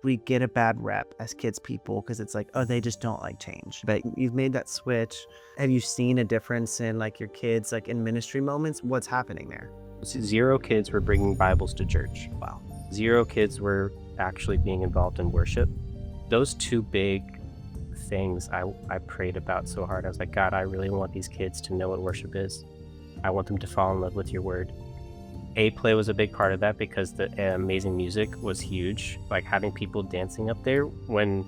we get a bad rep as kids people because it's like, oh, they just don't like change. But you've made that switch. Have you seen a difference in like your kids, like in ministry moments? What's happening there? 0 kids were bringing Bibles to church. Wow. 0 kids were actually being involved in worship. Those 2 big things I prayed about so hard. I was like, God, I really want these kids to know what worship is. I want them to fall in love with your word. Play was a big part of that because the amazing music was huge. Like having people dancing up there when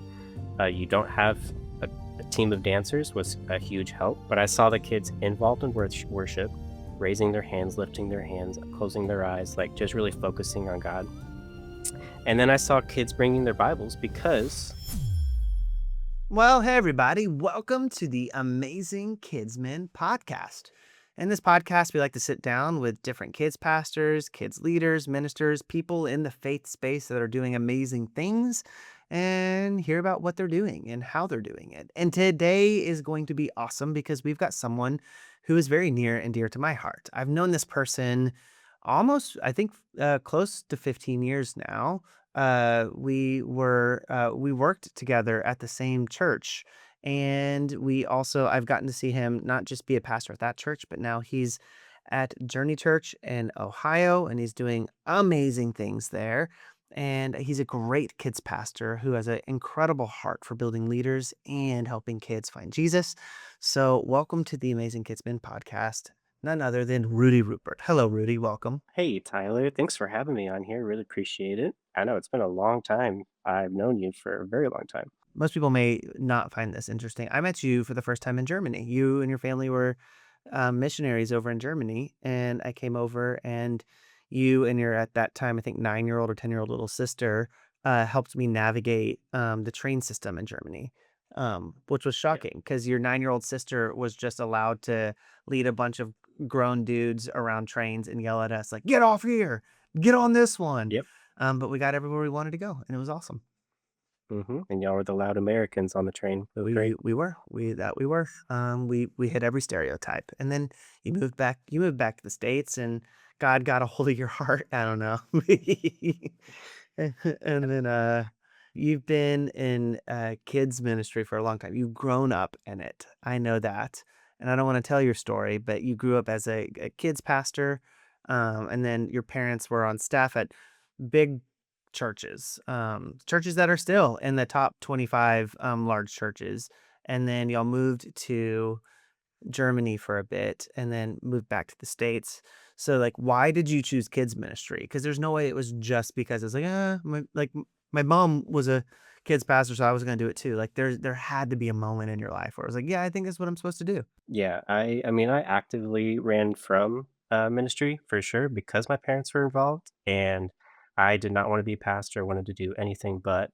you don't have a team of dancers was a huge help. But I saw the kids involved in worship, raising their hands, lifting their hands, closing their eyes, like just really focusing on God. And then I saw kids bringing their Bibles because Well, hey, everybody. Welcome to the Amazing Kidsmin podcast. In this podcast, we like to sit down with different kids pastors, kids leaders, ministers, people in the faith space that are doing amazing things and hear about what they're doing and how they're doing it. And today is going to be awesome because we've got someone who is very near and dear to my heart. I've known this person almost, I think, close to 15 years now. We worked together at the same church. And I've gotten to see him not just be a pastor at that church, but now he's at Journey Church in Ohio, and he's doing amazing things there. And he's a great kids pastor who has an incredible heart for building leaders and helping kids find Jesus. So welcome to the Amazing Kidsman podcast, none other than Rudy Rupert. Hello, Rudy. Welcome. hey, Tyler, thanks for having me on here. Really appreciate it. I know it's been a long time. I've known you for a very long time. Most people may not find this interesting. I met you for the first time in Germany. You and your family were missionaries over in Germany, and I came over, and you and your at that time, I think 9-year-old or 10-year-old little sister helped me navigate the train system in Germany, which was Yep. shocking because your 9-year-old sister was just allowed to lead a bunch of grown dudes around trains and yell at us like, "Get off here! Get on this one!" Yep. But we got everywhere we wanted to go, and it was awesome. And y'all were the loud Americans on the train. It was We great. we were. We were. We hit every stereotype. And then you moved back to the States and God got a hold of your heart. I don't know. And then you've been in kids ministry for a long time. You've grown up in it. I know that. And I don't want to tell your story, but you grew up as a kids pastor. And then your parents were on staff at big churches, churches that are still in the top 25 large churches. And then y'all moved to Germany for a bit and then moved back to the States. So, like, why did you choose kids ministry? Because there's no way it was just because it's like, my mom was a kids pastor, so I was going to do it too. Like, there had to be a moment in your life where I was like, yeah, I think that's what I'm supposed to do. Yeah, I mean, I actively ran from ministry for sure because my parents were involved, and I did not want to be a pastor. I wanted to do anything but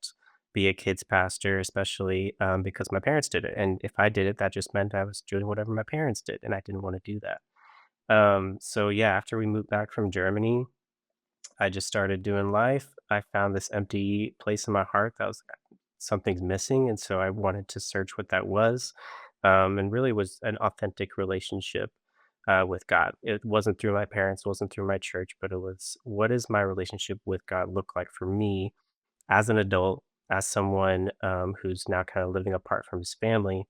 be a kids pastor, especially because my parents did it. And if I did it, that just meant I was doing whatever my parents did, and I didn't want to do that. So yeah, after we moved back from Germany, I just started doing life. I found this empty place in my heart that was something's missing, and so I wanted to search what that was, and really was an authentic relationship with God. It wasn't through my parents, wasn't through my church, but it was what does my relationship with God look like for me as an adult, as someone who's now kind of living apart from his family.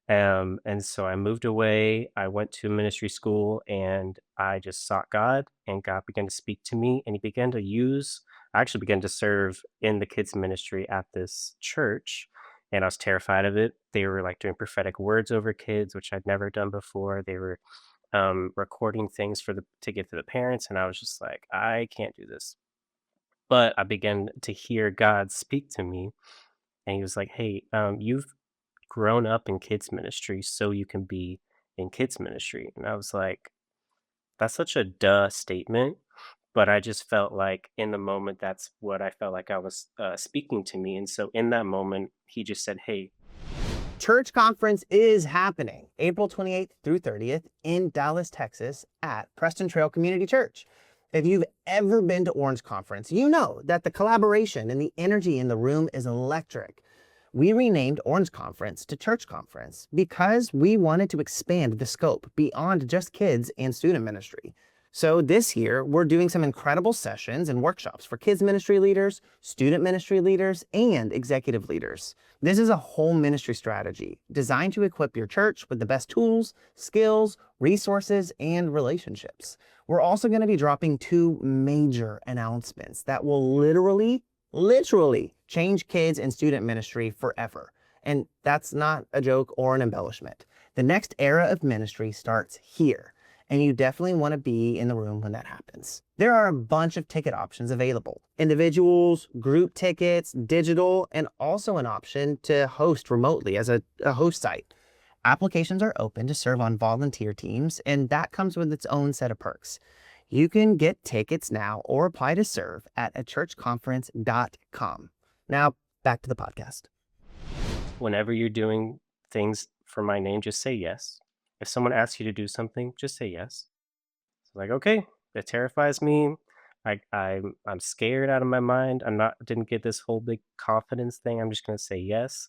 And so I moved away. I went to ministry school and I just sought God, and God began to speak to me, and He began to use, I actually began to serve in the kids' ministry at this church. And I was terrified of it. They were like doing prophetic words over kids, which I'd never done before. They were recording things to give to the parents. And I was just like, I can't do this. But I began to hear God speak to me. And He was like, hey, you've grown up in kids ministry so you can be in kids ministry. And I was like, that's such a duh statement. But I just felt like in the moment, that's what I felt like I was speaking to me. And so in that moment, he just said, hey, Church conference is happening April 28th through 30th in Dallas, Texas at Preston Trail Community Church. If you've ever been to Orange Conference, you know that the collaboration and the energy in the room is electric. We renamed Orange Conference to Church Conference because we wanted to expand the scope beyond just kids and student ministry. So this year, we're doing some incredible sessions and workshops for kids ministry leaders, student ministry leaders, and executive leaders. This is a whole ministry strategy designed to equip your church with the best tools, skills, resources, and relationships. We're also going to be dropping two major announcements that will literally change kids and student ministry forever. And that's not a joke or an embellishment. The next era of ministry starts here, and you definitely want to be in the room when that happens. There are a bunch of ticket options available: individuals, group tickets, digital, and also an option to host remotely as a host site. Applications are open to serve on volunteer teams, and that comes with its own set of perks. You can get tickets now or apply to serve at achurchconference.com. Now, back to the podcast. Whenever you're doing things for my name, just say yes. If someone asks you to do something, just say yes. It's like, okay, it terrifies me. I'm scared out of my mind. Didn't get this whole big confidence thing. I'm just gonna say yes.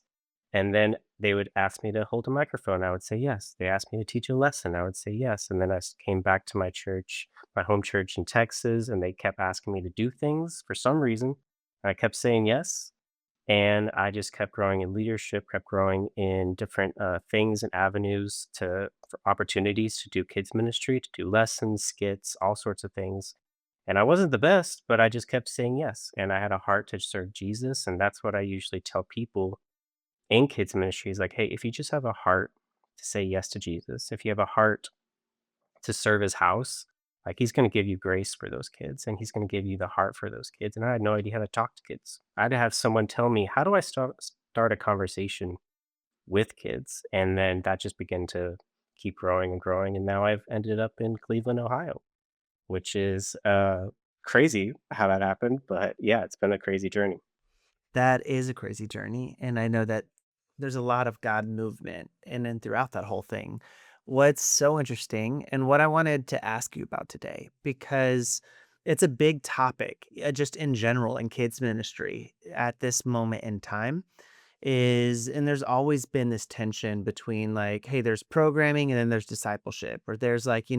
And then they would ask me to hold a microphone. I would say yes. They asked me to teach a lesson. I would say yes. And then came back to my church, my home church in Texas, and they kept asking me to do things for some reason. I kept saying yes. And I just kept growing in leadership, kept growing in different things and avenues for opportunities to do kids ministry, to do lessons, skits, all sorts of things. And I wasn't the best, but I just kept saying yes. And I had a heart to serve Jesus. And that's what I usually tell people in kids ministry is like, hey, if you just have a heart to say yes to Jesus, if you have a heart to serve his house, like he's going to give you grace for those kids and he's going to give you the heart for those kids. And I had no idea how to talk to kids. I had to have someone tell me, how do I start a conversation with kids? And then that just began to keep growing and growing. And now I've ended up in Cleveland, Ohio, which is crazy how that happened. But yeah, it's been a crazy journey. That is a crazy journey, and I know that there's a lot of God movement in and throughout that whole thing. What's so interesting, and what I wanted to ask you about today, because it's a big topic, just in general in kids ministry at this moment in time, is and there's always been this tension between like, hey, there's programming and then there's discipleship, or there's like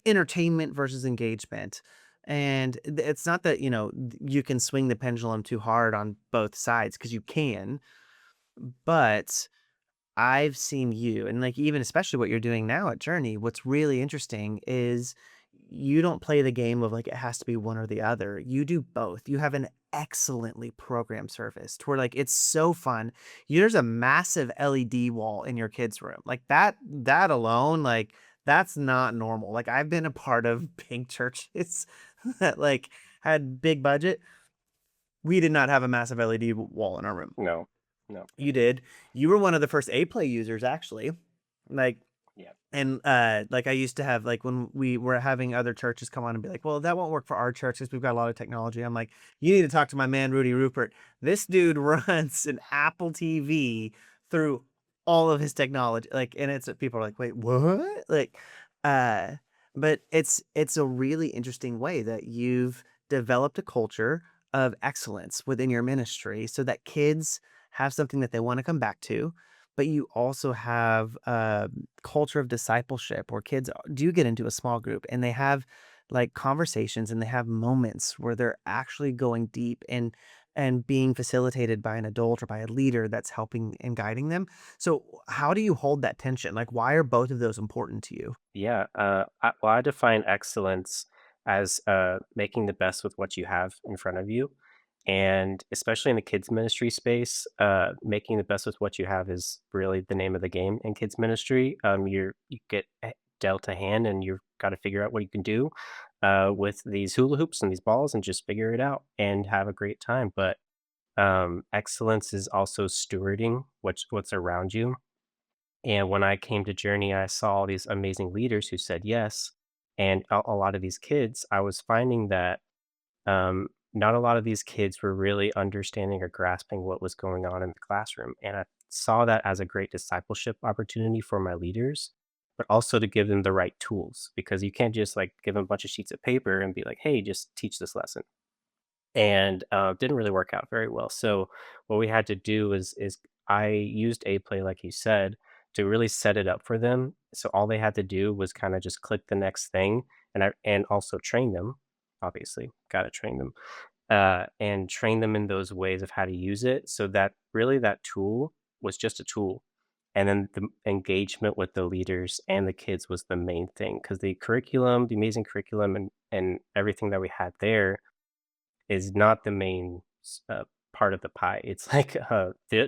entertainment versus engagement. And it's not that, you can swing the pendulum too hard on both sides, because you can, but I've seen you, and like even especially what you're doing now at Journey, what's really interesting is you don't play the game of like it has to be one or the other. You do both. You have an excellently programmed service to where like it's so fun. There's a massive LED wall in your kids' room. Like that alone, like that's not normal. Like I've been a part of big churches that like had big budget. We did not have a massive LED wall in our room. No, no. You did. You were one of the first A Play users, actually. Like, Yeah. and like I used to have like when we were having other churches come on and be like, well, that won't work for our church because we've got a lot of technology. I'm like, you need to talk to my man Rudy Rupert. This dude runs an Apple TV through all of his technology. Like, and it's people are like, wait, what? Like, uh, but it's a really interesting way that you've developed a culture of excellence within your ministry so that kids have something that they want to come back to, but you also have a culture of discipleship where kids do get into a small group and they have like conversations and they have moments where they're actually going deep and being facilitated by an adult or by a leader that's helping and guiding them. So how do you hold that tension? Like why are both of those important to you? Yeah, I define excellence as making the best with what you have in front of you, and especially in the kids ministry space, making the best with what you have is really the name of the game in kids ministry. You get dealt a hand, and you've got to figure out what you can do with these hula hoops and these balls, and just figure it out and have a great time. But excellence is also stewarding what's around you, and when I came to Journey, I saw all these amazing leaders who said yes. And a lot of these kids, I was finding that not a lot of these kids were really understanding or grasping what was going on in the classroom. And I saw that as a great discipleship opportunity for my leaders, but also to give them the right tools, because you can't just like give them a bunch of sheets of paper and be like, hey, just teach this lesson. And didn't really work out very well. So what we had to do is I used a play like you said to really set it up for them. So all they had to do was kind of just click the next thing, and also train them, obviously, gotta train them, and train them in those ways of how to use it so that really that tool was just a tool. And then the engagement with the leaders and the kids was the main thing because the amazing curriculum and everything that we had there is not the main part of the pie. It's like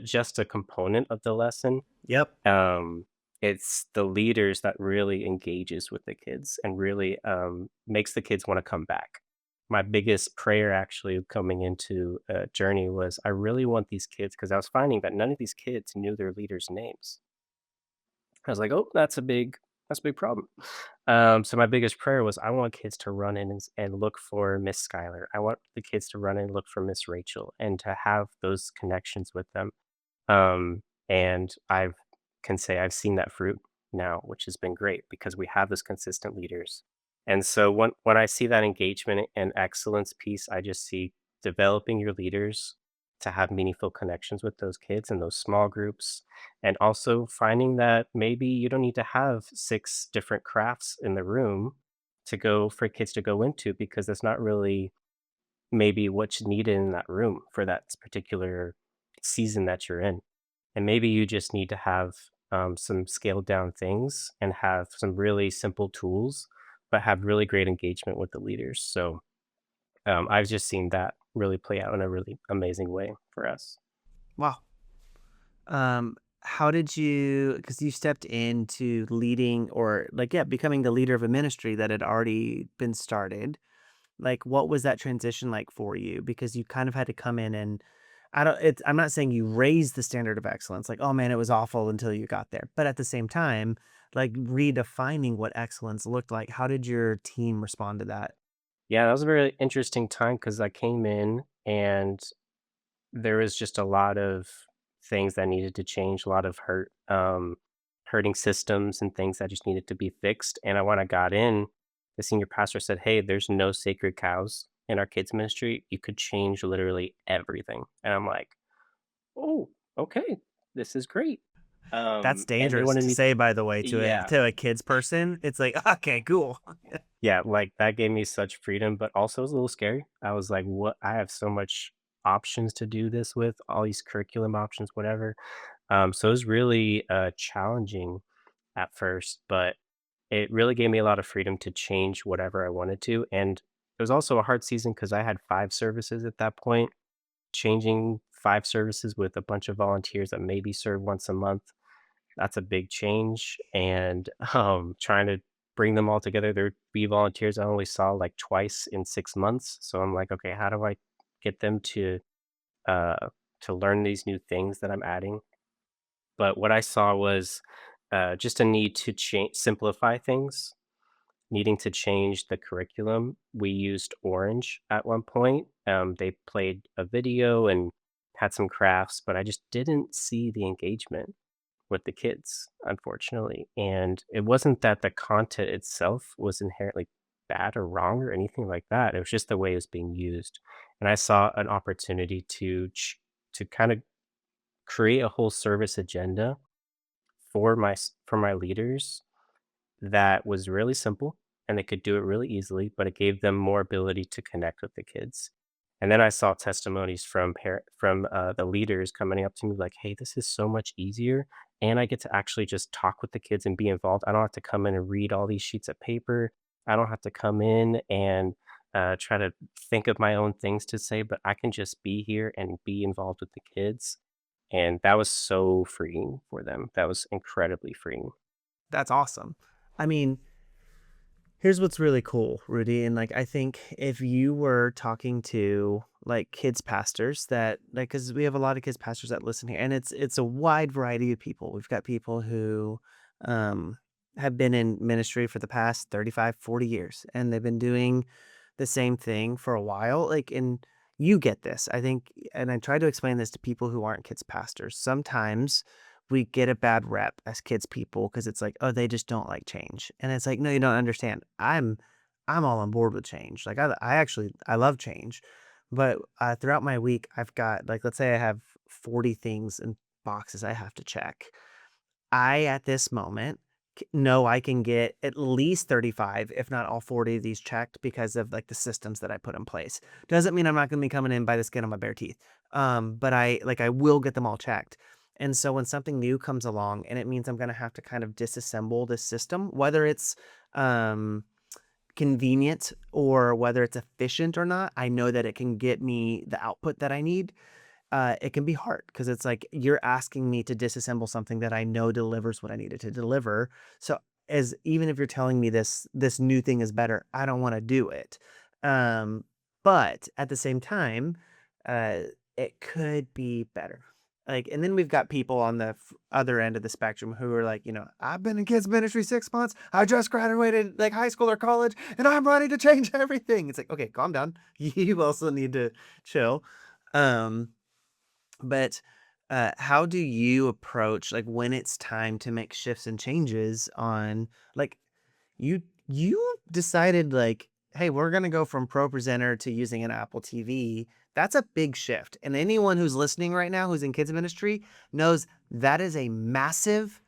just a component of the lesson. Yep. um, it's the leaders that really engages with the kids and really, makes the kids wanna come back. My biggest prayer actually coming into a journey was, I really want these kids because I was finding that none of these kids knew their leaders' names. I was like, "Oh, that's a big problem." So my biggest prayer was, I want kids to run in and look for Miss Schuyler. I want the kids to run in and look for Miss Rachel and to have those connections with them. And I can say I've seen that fruit now, which has been great because we have those consistent leaders. And so when I see that engagement and excellence piece, I just see developing your leaders to have meaningful connections with those kids in those small groups. And also finding that maybe you don't need to have six different crafts in the room to go for kids to go into because that's not really maybe what's needed in that room for that particular season that you're in. And maybe you just need to have some scaled down things and have some really simple tools, but have really great engagement with the leaders. So I've just seen that really play out in a really amazing way for us. Wow. How did you, because you stepped into leading or like, yeah, becoming the leader of a ministry that had already been started. Like, what was that transition like for you? Because you kind of had to come in and I'm not saying you raised the standard of excellence, like, oh man, it was awful until you got there. But at the same time, like redefining what excellence looked like. How did your team respond to that? Yeah, that was a very interesting time because I came in and there was just a lot of things that needed to change, a lot of hurting systems and things that just needed to be fixed. And when I got in, the senior pastor said, "Hey, there's no sacred cows in our kids ministry. You could change literally everything." And I'm like, "Oh, okay, this is great." That's And they dangerous wanted to me, say, by the way, yeah, to a kids person. It's like, okay, cool. yeah, like that gave me such freedom, but also it was a little scary. I was like, "What? I have so much options to do this with, all these curriculum options, whatever." So it was really challenging at first, but it really gave me a lot of freedom to change whatever I wanted to. And it was also a hard season because I had 5 services at that point. Changing 5 services with a bunch of volunteers that maybe serve once a month, that's a big change. And trying to bring them all together, there'd be volunteers I only saw like twice in 6 months. So I'm like, okay, how do I get them uh, to learn these new things that I'm adding? But what I saw was, just a need to change simplify things, needing to change the curriculum. We used Orange at one point. They played a video and had some crafts, but I just didn't see the engagement with the kids, unfortunately. And it wasn't that the content itself was inherently bad or wrong or anything like that. It was just the way it was being used. And I saw an opportunity to kind of create a whole service agenda for my leaders that was really simple and they could do it really easily, but it gave them more ability to connect with the kids. And then I saw testimonies from the leaders coming up to me like, "Hey, this is so much easier, and I get to actually just talk with the kids and be involved. I don't have to come in and read all these sheets of paper. I don't have to come in and try to think of my own things to say, but I can just be here and be involved with the kids." And that was so freeing for them. That was incredibly freeing. That's awesome. I mean, here's what's really cool, Rudy, and, like, I think if you were talking to, like, kids pastors that like, because we have a lot of kids pastors that listen here, and it's a wide variety of people. We've got people who, um, have been in ministry for the past 35, 40 years, and they've been doing the same thing for a while, like, and you get this, I think, and I try to explain this to people who aren't kids pastors. Sometimes we get a bad rep as kids people because it's like, "Oh, they just don't like change." And it's like, "No, you don't understand. I'm all on board with change." Like, I actually I love change. But, throughout my week, I've got like, let's say I have 40 things and boxes I have to check. I, at this moment, know I can get at least 35, if not all 40 of these checked because of like the systems that I put in place. Doesn't mean I'm not going to be coming in by the skin of my bare teeth. But I will get them all checked. And so when something new comes along and it means I'm going to have to kind of disassemble this system, whether it's um convenient or whether it's efficient or not, I know that it can get me the output that I need. It can be hard because it's like you're asking me to disassemble something that I know delivers what I needed to deliver. So as even if you're telling me this new thing is better, I don't want to do it. Um, but at the same time, uh, it could be better. Like, and then we've got people on the other end of the spectrum who are like, I've been in kids ministry 6 months. I just graduated like high school or college, and I'm ready to change everything. It's like, okay, calm down. You also need to chill. Um, but, how do you approach, like, when it's time to make shifts and changes on like, you decided, like, "Hey, we're gonna go from ProPresenter to using an Apple TV." That's a big shift, and anyone who's listening right now who's in kids ministry knows that is a massive,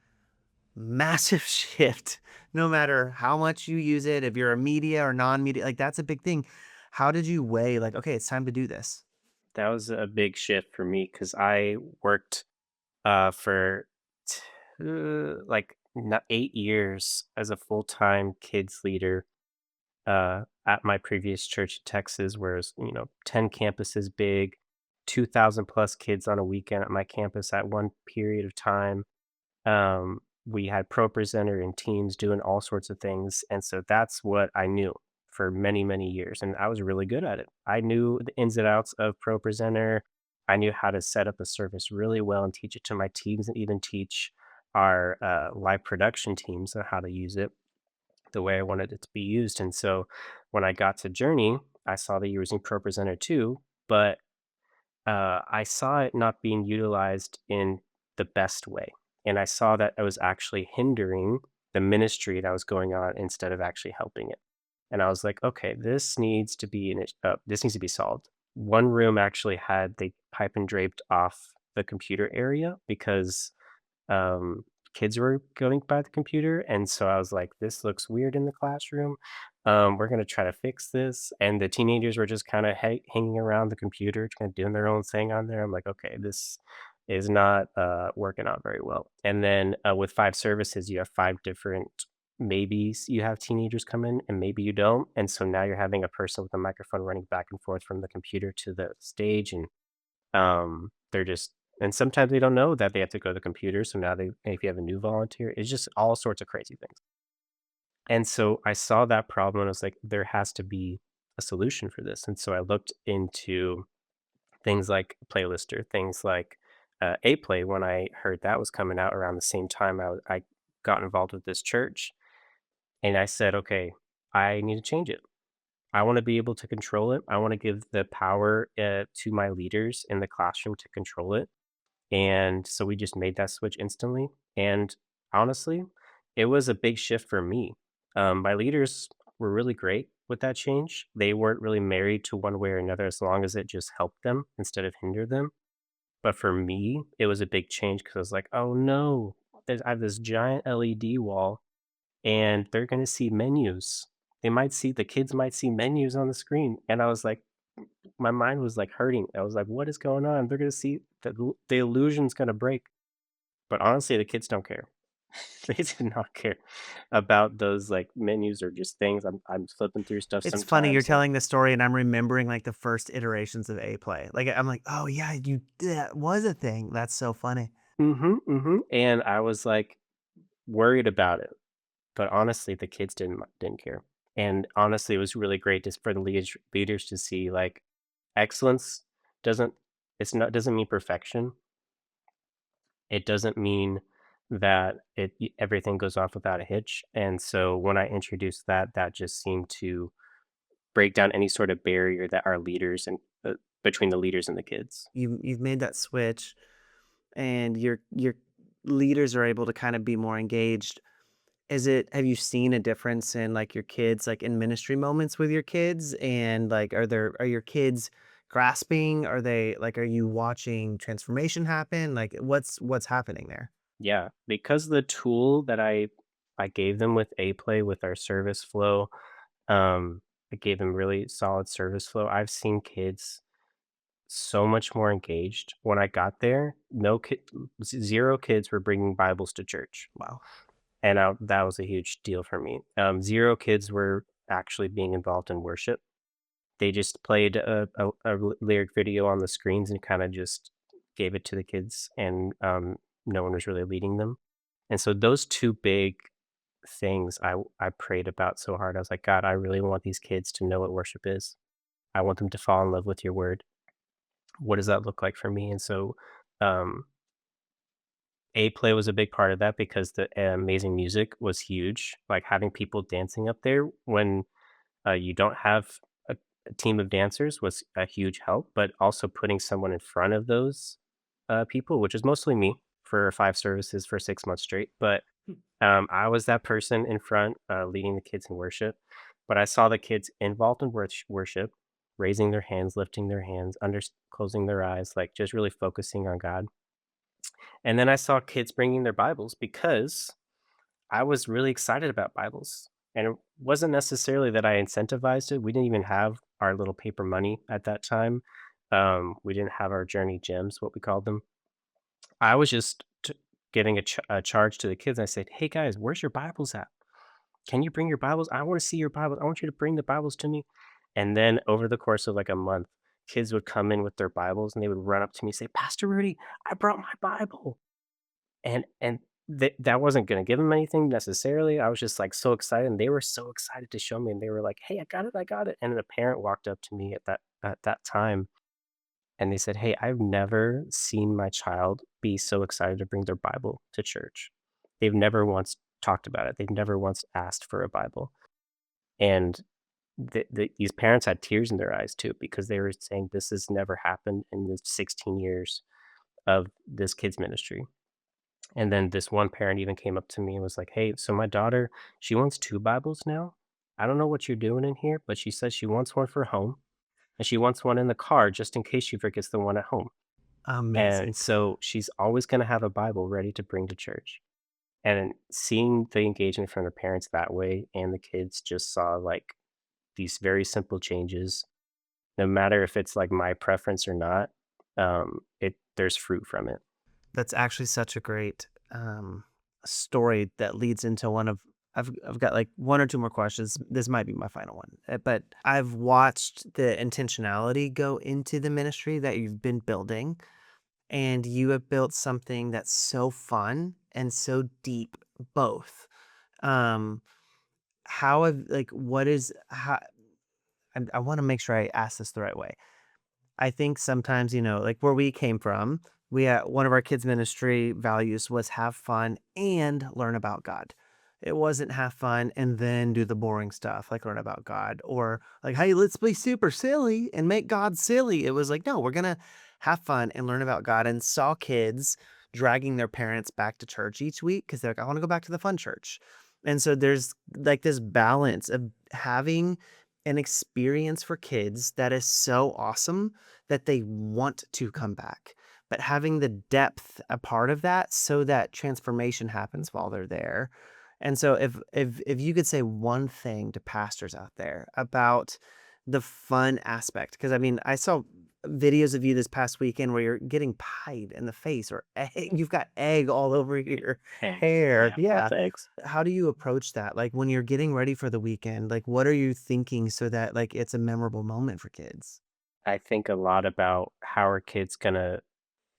massive shift, no matter how much you use it, if you're a media or non-media, like, that's a big thing. How did you weigh, like, "Okay, it's time to do this?" That was a big shift for me because I worked for like 8 years as a full-time kids leader at my previous church in Texas, where it's 10 campuses big, 2,000 plus kids on a weekend at my campus at one period of time. We had Pro Presenter and teams doing all sorts of things, and so that's what I knew for many, many years, and I was really good at it. I knew the ins and outs of Pro Presenter. I knew how to set up a service really well and teach it to my teams, and even teach our live production teams on how to use it the way I wanted it to be used. And so when I got to Journey, I saw that you were using Pro Presenter too, but I saw it not being utilized in the best way, and I saw that it was actually hindering the ministry that was going on instead of actually helping it. And I was like, "Okay, this needs to be solved." One room actually had the pipe and draped off the computer area because um, kids were going by the computer, and so I was like, "This looks weird in the classroom. We're gonna try to fix this." And the teenagers were just kind of hanging around the computer, kind of doing their own thing on there. I'm like, "Okay, this is not working out very well." And then with 5 services, you have 5 different maybes. You have teenagers come in, and maybe you don't, and so now you're having a person with a microphone running back and forth from the computer to the stage, and they're just and sometimes they don't know that they have to go to the computer, so now they if you have a new volunteer, it's just all sorts of crazy things. And so I saw that problem and I was like, there has to be a solution for this. And so I looked into things like Playlister, things like A Play when I heard that was coming out around the same time I got involved with this church. And I said, okay, I need to change it. I want to be able to control it. I want to give the power to my leaders in the classroom to control it. And so we just made that switch instantly. And honestly, it was a big shift for me. My leaders were really great with that change. They weren't really married to one way or another as long as it just helped them instead of hinder them. But for me, it was a big change because I was like, oh no, I have this giant LED wall and they're going to see menus. The kids might see menus on the screen. And I was like, my mind was like hurting. I was like, what is going on? They're going to see the illusion's going to break. But honestly, the kids don't care. They did not care about those, like, menus or just things. I'm flipping through stuff It's funny you're sometimes and telling the story and I'm remembering, like, the first iterations of A Play. Like, I'm like, "Oh, yeah, that was a thing." That's so funny. mhm, mhm, and I was, like, worried about it, but honestly, the kids didn't care, and honestly, it was really great just for the leaders to see, like, excellence doesn't doesn't mean perfection. It doesn't mean that everything goes off without a hitch, and so when I introduced that, that just seemed to break down any sort of barrier that our leaders and between the leaders and the kids. You've made that switch, and your leaders are able to kinda be more engaged. Have you seen a difference in, like, your kids, like, in ministry moments with your kids? And, like, are your kids grasping? Are you watching transformation happen? Like, what's happening there? Yeah, because the tool that I I gave them with A Play with our service flow. Um, I gave them really solid service flow. I've seen kids so much more engaged. When I got there, no kid, 0 kids were bringing Bibles to church, Wow. and that was a huge deal for me. 0 kids were actually being involved in worship. They just played a lyric video on the screens and kinda just gave it to the kids, and, no one was really leading them. And so those 2 big things I prayed about so hard. I was like, "God, I really want these kids to know what worship is. I want them to fall in love with your word. What does that look like for me?" And so, um, A Play was a big part of that because the amazing music was huge. Like, having people dancing up there when you don't have a team of dancers was a huge help, but also putting someone in front of those people, which is mostly me for 5 services for 6 months straight. But I was that person in front, leading the kids in worship. But I saw the kids involved in worship, raising their hands, lifting their hands, closing their eyes, like just really focusing on God. And then I saw kids bringing their Bibles because I was really excited about Bibles, and it wasn't necessarily that I incentivized it. We didn't even have our little paper money at that time. We didn't have our journey gems, what we called them. I was just giving a charge to the kids. I said, "Hey guys, where's your Bibles at? Can you bring your Bibles? I want to see your Bibles. I want you to bring the Bibles to me." And then over the course of like a month, kids would come in with their Bibles and they would run up to me and say, "Pastor Rudy, I brought my Bible." And that wasn't gonna give give them anything necessarily. I was just, like, so excited, and they were so excited to show me, and they were like, "Hey, I got it, I got it." And then a parent walked up to me at that time, and they said, "Hey, I've never seen my child be so excited to bring their Bible to church. They've never once talked about it. They've never once asked for a Bible." And these parents had tears in their eyes too because they were saying, "This has never happened in the 16 years of this kids ministry." And then this one parent even came up to me and was like, "Hey, so my daughter, she wants 2 Bibles now. I don't know what you're doing in here, but she says she wants one for home, and she wants one in the car just in case she forgets the one at home. And Amazing. so she's always gonna have a Bible ready to bring to church." And seeing the engagement from the parents that way and the kids just saw, like, these very simple changes, no matter if it's, like, my preference or not, there's fruit from it. That's actually such a great story that leads into one of I've got like one or two more questions. This might be my final one, but I've watched the intentionality go into the ministry that you've been building, and you have built something that's so fun and so deep, both. Um, how have like what is how I want to make sure I ask this the right way. I think sometimes, like where we came from, we one of our kids' ministry values was have fun and learn about God. It wasn't have fun and then do the boring stuff like learn about God or like, hey, let's be super silly and make God silly. It was like, no, we're gonna have fun and learn about God and saw kids dragging their parents back to church each week because they're like, I want to go back to the fun church. And so there's like this balance of having an experience for kids that is so awesome that they want to come back, but having the depth a part of that so that transformation happens while they're there. And so if you could say one thing to pastors out there about the fun aspect, because I mean, I saw videos of you this past weekend where you're getting pied in the face or egg, you've got egg all over your Eggs. hair. Yeah, Yeah. lots of eggs. How do you approach that? Like when you're getting ready for the weekend, like what are you thinking so that like it's a memorable moment for kids? I think a lot about how are kids gonna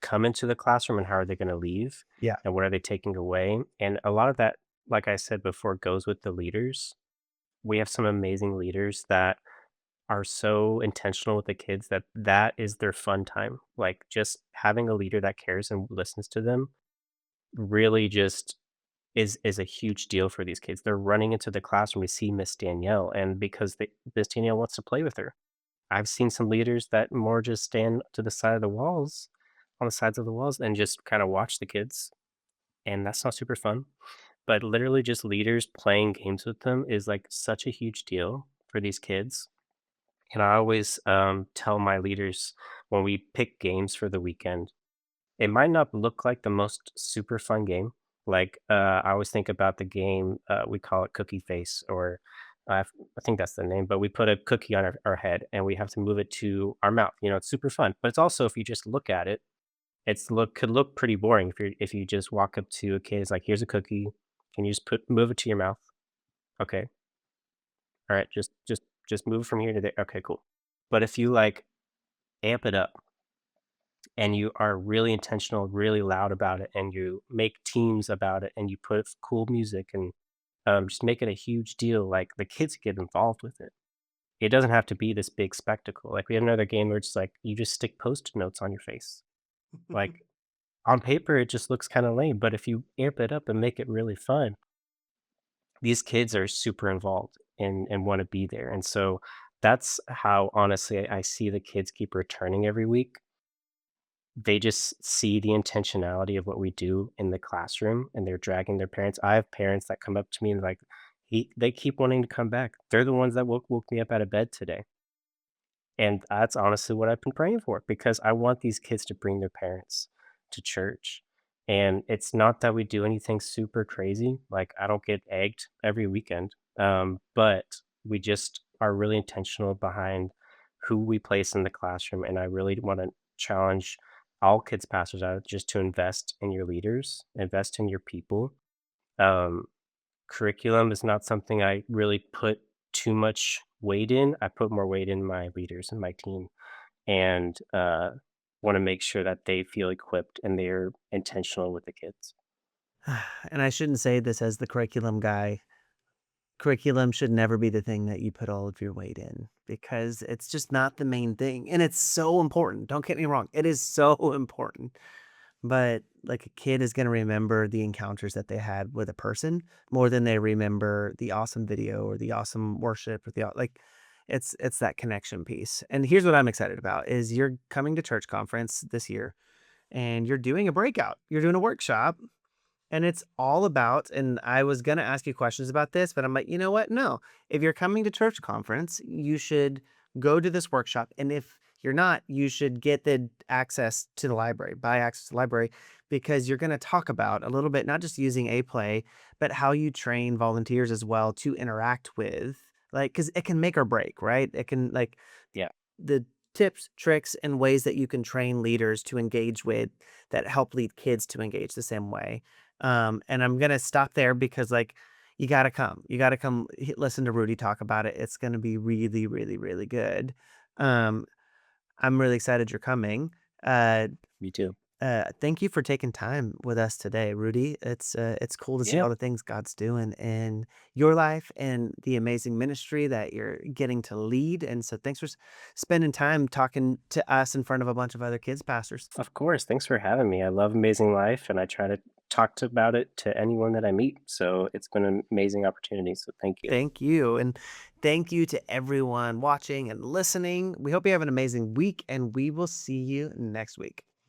come into the classroom and how are they gonna leave, Yeah. and what are they taking away, and a lot of that, like I said before, goes with the leaders. We have some amazing leaders that are so intentional with the kids that that is their fun time. Like, just having a leader that cares and listens to them really just is a huge deal for these kids. They're running into the classroom to see Miss Danielle, and because Miss Danielle wants to play with her. I've seen some leaders that more just stand to the side of the walls on the sides of the walls and just kinda watch the kids, and that's not super fun. But literally just leaders playing games with them is, like, such a huge deal for these kids, and I always, tell my leaders when we pick games for the weekend, it might not look like the most super fun game, Like, I always think about the game, we call it Cookie Face, or I think that's the name, but we put a cookie on our head and we have to move it to our mouth. It's super fun, but it's also, if you just look at it, could look pretty boring if you just walk up to a kid, it's like, "Here's a cookie. Can you just move it to your mouth?" "Okay. Alright, just move from here to there." "Okay, cool." But if you, like, amp it up and you are really intentional, really loud about it, and you make teams about it, and you put cool music and, just make it a huge deal, like, the kids get involved with it. It doesn't have to be this big spectacle. Like, we have another game where it's like, you just stick Post-it notes on your face. Like, on paper, it just looks kinda lame, but if you amp it up and make it really fun, these kids are super involved and wanna be there, and so that's how, honestly, I see the kids keep returning every week. They just see the intentionality of what we do in the classroom, and they're dragging their parents. I have parents that come up to me and, like, they keep wanting to come back. They're the ones that woke me up out of bed today. And that's honestly what I've been praying for, because I want these kids to bring their parents to church. And it's not that we do anything super crazy. Like, I don't get egged every weekend, but we just are really intentional behind who we place in the classroom. And I really want to challenge all kids pastors out just to invest in your leaders, invest in your people. Um, Curriculum is not something I really put too much weight in. I put more weight in my leaders and my team, and, wanna make sure that they feel equipped and they're intentional with the kids. And I shouldn't say this as the curriculum guy. Curriculum should never be the thing that you put all of your weight in because it's just not the main thing. And it's so important. Don't get me wrong. It is so important. But like a kid is going to remember the encounters that they had with a person more than they remember the awesome video or the awesome worship or like it's that connection piece. And here's what I'm excited about is you're coming to church conference this year and you're doing a breakout. You're doing a workshop and it's all about and I was gonna ask you questions about this, but I'm like, "You know what? No. If you're coming to church conference, you should go to this workshop, and if you're not, you should get the access to the library, buy access to the library, because you're gonna talk about a little bit, not just using a play, but how you train volunteers as well to interact with, like, because it can make or break, right? It can, like, Yeah, the tips, tricks, and ways that you can train leaders to engage with that help lead kids to engage the same way. And I'm gonna stop there because like you gotta come. You gotta come listen to Rudy talk about it. It's gonna be really, really, really good. Um, I'm really excited you're coming. Uh, me too. thank you for taking time with us today, Rudy. It's cool to see Yeah, all the things God's doing in your life and the amazing ministry that you're getting to lead. And so, thanks for spending time talking to us in front of a bunch of other kids pastors. of course, thanks for having me. I love Amazing Life, and I try to about it to anyone that I meet, so it's been an amazing opportunity, so thank you. Thank you, and thank you to everyone watching and listening. We hope you have an amazing week, and we will see you next week.